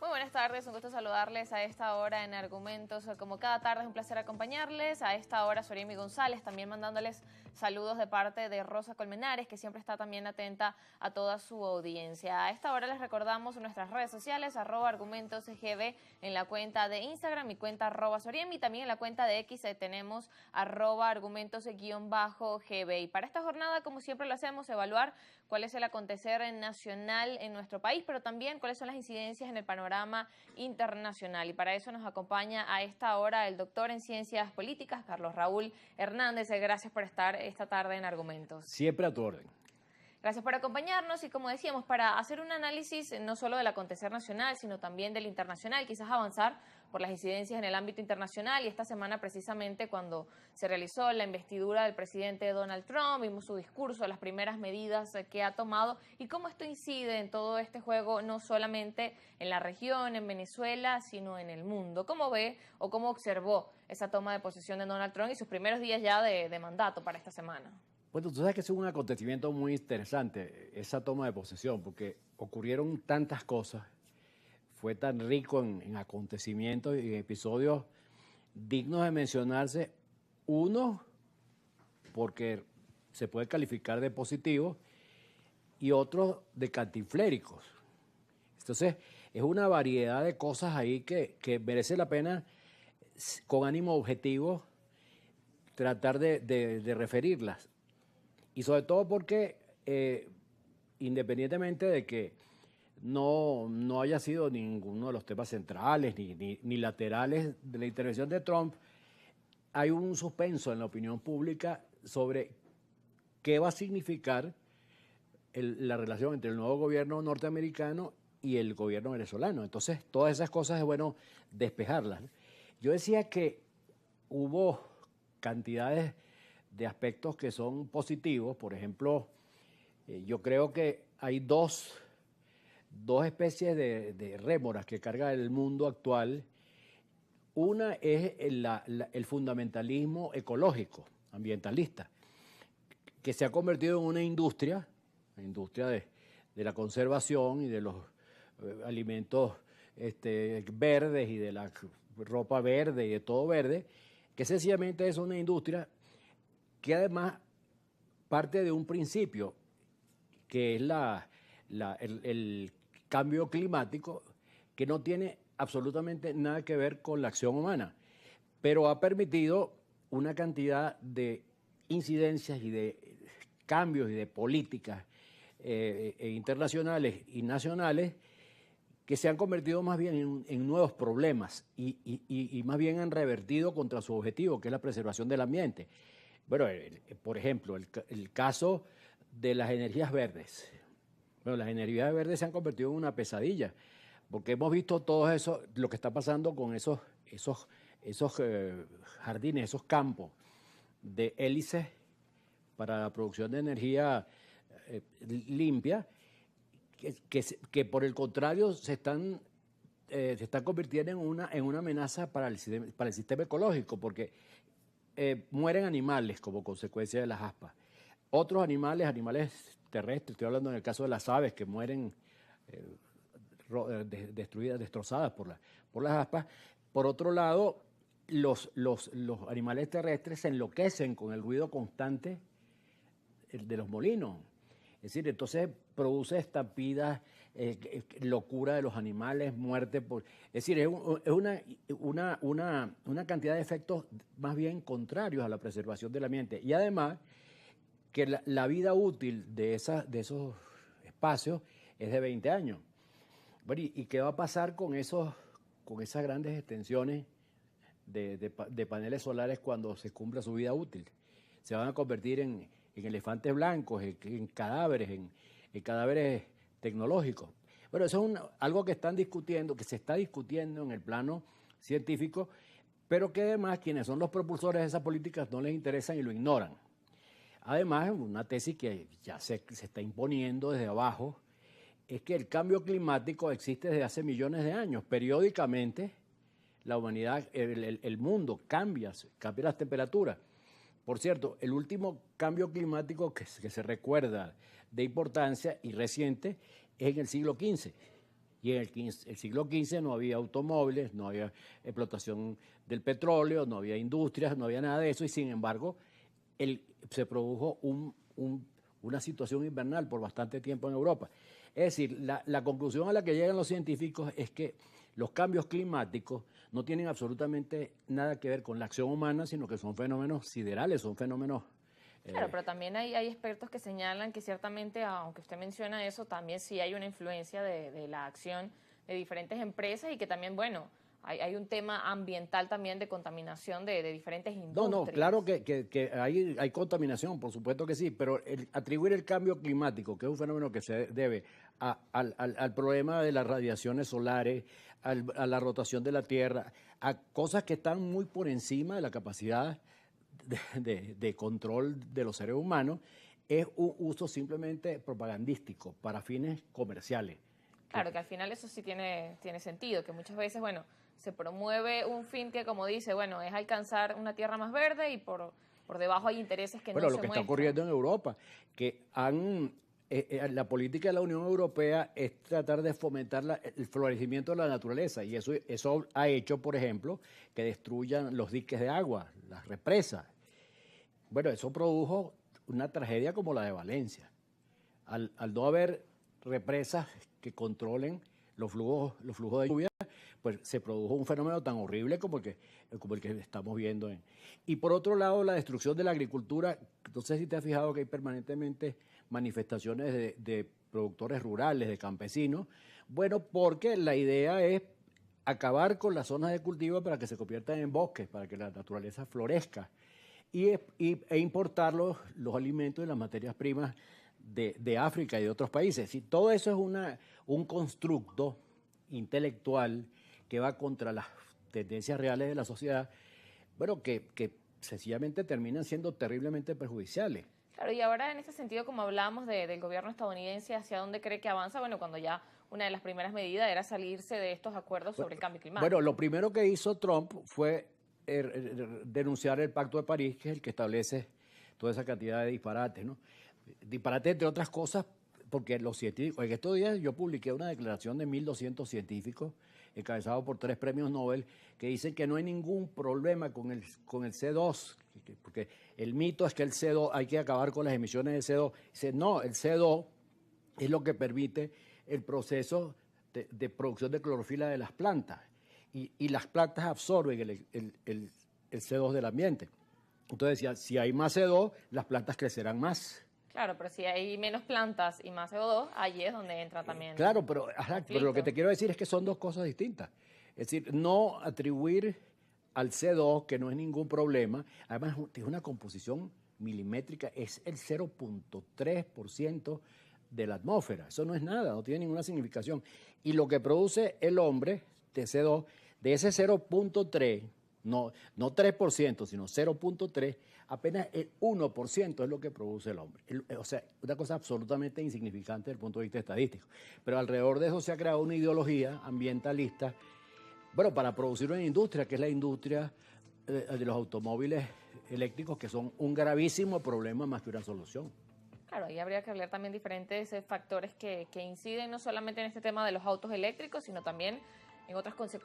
Muy buenas tardes, un gusto saludarles a esta hora en Argumentos. Como cada tarde es un placer acompañarles. A esta hora Soriemi González, también mandándoles saludos de parte de Rosa Colmenares, que siempre está también atenta a toda su audiencia. A esta hora les recordamos nuestras redes sociales, @argumentosgb en la cuenta de Instagram, mi cuenta @Soriemi, también en la cuenta de X tenemos @argumentos_gb. Y para esta jornada, como siempre lo hacemos, evaluar cuál es el acontecer nacional en nuestro país, pero también cuáles son las incidencias en el panorama internacional. Y para eso nos acompaña a esta hora el doctor en Ciencias Políticas, Carlos Raúl Hernández. Gracias por estar esta tarde en Argumentos. Siempre a tu orden. Gracias por acompañarnos y, como decíamos, para hacer un análisis no solo del acontecer nacional, sino también del internacional, quizás avanzar por las incidencias en el ámbito internacional. Y esta semana, precisamente, cuando se realizó la investidura del presidente Donald Trump, vimos su discurso, las primeras medidas que ha tomado y cómo esto incide en todo este juego, no solamente en la región, en Venezuela, sino en el mundo. ¿Cómo ve o cómo observó esa toma de posesión de Donald Trump y sus primeros días ya de mandato para esta semana? Bueno, tú sabes que es un acontecimiento muy interesante, esa toma de posesión, porque ocurrieron tantas cosas, fue tan rico en acontecimientos y en episodios dignos de mencionarse. Uno, porque se puede calificar de positivo, y otro de cantinfléricos. Entonces, es una variedad de cosas ahí que merece la pena, con ánimo objetivo, tratar de referirlas. Y sobre todo porque, independientemente de que no haya sido ninguno de los temas centrales ni laterales de la intervención de Trump, hay un suspenso en la opinión pública sobre qué va a significar la relación entre el nuevo gobierno norteamericano y el gobierno venezolano. Entonces, todas esas cosas es bueno despejarlas. Yo decía que hubo cantidades de aspectos que son positivos. Por ejemplo, yo creo que hay dos especies de rémoras que carga el mundo actual. Una es el fundamentalismo ecológico, ambientalista, que se ha convertido en una industria de la conservación y de los alimentos verdes y de la ropa verde y de todo verde, que sencillamente es una industria que además parte de un principio, que es el cambio climático, que no tiene absolutamente nada que ver con la acción humana, pero ha permitido una cantidad de incidencias y de cambios y de políticas internacionales y nacionales que se han convertido más bien en nuevos problemas y más bien han revertido contra su objetivo, que es la preservación del ambiente. Bueno, por ejemplo, el caso de las energías verdes. Bueno, las energías verdes se han convertido en una pesadilla, porque hemos visto todo eso, lo que está pasando con esos jardines, esos campos de hélices para la producción de energía limpia, que por el contrario se están convirtiendo en una amenaza para el sistema ecológico, porque mueren animales como consecuencia de las aspas. Otros animales terrestres, estoy hablando en el caso de las aves que mueren destruidas, destrozadas por las aspas. Por otro lado, los animales terrestres se enloquecen con el ruido constante de los molinos. Es decir, entonces produce estampidas, locura de los animales, muerte es decir, es una cantidad de efectos más bien contrarios a la preservación del ambiente. Y además que la vida útil de esos espacios es de 20 años. Bueno, ¿y qué va a pasar con esas grandes extensiones de paneles solares cuando se cumpla su vida útil? Se van a convertir en elefantes blancos, en cadáveres, en cadáveres tecnológicos. Bueno, eso es algo que se está discutiendo en el plano científico, pero que además quienes son los propulsores de esas políticas no les interesan y lo ignoran. Además, una tesis que ya se está imponiendo desde abajo es que el cambio climático existe desde hace millones de años. Periódicamente, la humanidad, el mundo cambia las temperaturas. Por cierto, el último cambio climático que se recuerda de importancia y reciente es en el siglo XV. Y en el siglo XV no había automóviles, no había explotación del petróleo, no había industrias, no había nada de eso, y sin embargo se produjo una situación invernal por bastante tiempo en Europa. Es decir, la conclusión a la que llegan los científicos es que los cambios climáticos no tienen absolutamente nada que ver con la acción humana, sino que son fenómenos siderales, son fenómenos... Claro, pero también hay expertos que señalan que ciertamente, aunque usted menciona eso, también sí hay una influencia de la acción de diferentes empresas y que también, bueno, hay un tema ambiental también de contaminación de diferentes industrias. No, claro que hay contaminación, por supuesto que sí, pero atribuir el cambio climático, que es un fenómeno que se debe al problema de las radiaciones solares, a la rotación de la Tierra, a cosas que están muy por encima de la capacidad de control de los seres humanos, es un uso simplemente propagandístico para fines comerciales. Claro, que al final eso sí tiene sentido, que muchas veces, bueno, se promueve un fin que, como dice, bueno, es alcanzar una tierra más verde y por debajo hay intereses que no se muestran. Bueno, lo que está ocurriendo en Europa, que la política de la Unión Europea es tratar de fomentar el florecimiento de la naturaleza, y eso ha hecho, por ejemplo, que destruyan los diques de agua, las represas. Bueno, eso produjo una tragedia como la de Valencia. Al no haber represas que controlen los flujos de lluvia, pues se produjo un fenómeno tan horrible como el que estamos viendo. Y por otro lado, la destrucción de la agricultura. No sé si te has fijado que hay permanentemente manifestaciones de productores rurales, de campesinos. Bueno, porque la idea es acabar con las zonas de cultivo para que se conviertan en bosques, para que la naturaleza florezca, e importar los alimentos y las materias primas de África y de otros países. Y todo eso es un constructo intelectual que va contra las tendencias reales de la sociedad, bueno, que sencillamente terminan siendo terriblemente perjudiciales. Claro, y ahora en ese sentido, como hablábamos del gobierno estadounidense, ¿hacia dónde cree que avanza? Bueno, cuando ya una de las primeras medidas era salirse de estos acuerdos sobre el cambio climático. Bueno, lo primero que hizo Trump fue denunciar el Pacto de París, que es el que establece toda esa cantidad de disparates, ¿no? Disparates, entre otras cosas, porque los científicos, en estos días yo publiqué una declaración de 1.200 científicos, encabezado por 3 premios Nobel, que dicen que no hay ningún problema con el CO2, porque el mito es que el CO2, hay que acabar con las emisiones de CO2. Dice, no, el CO2 es lo que permite el proceso de producción de clorofila de las plantas, y las plantas absorben el CO2 del ambiente. Entonces decía, si hay más CO2, las plantas crecerán más. Claro, pero si hay menos plantas y más CO2, allí es donde entra también. Claro, pero lo que te quiero decir es que son dos cosas distintas. Es decir, no atribuir al CO2, que no es ningún problema, además tiene una composición milimétrica, es el 0.3% de la atmósfera. Eso no es nada, no tiene ninguna significación. Y lo que produce el hombre de CO2, de ese 0.3%, no 3%, sino 0.3%, apenas el 1% es lo que produce el hombre. O sea, una cosa absolutamente insignificante desde el punto de vista estadístico. Pero alrededor de eso se ha creado una ideología ambientalista, bueno, para producir una industria, que es la industria de los automóviles eléctricos, que son un gravísimo problema más que una solución. Claro, y habría que hablar también diferentes factores que inciden no solamente en este tema de los autos eléctricos, sino también en otras consecuencias.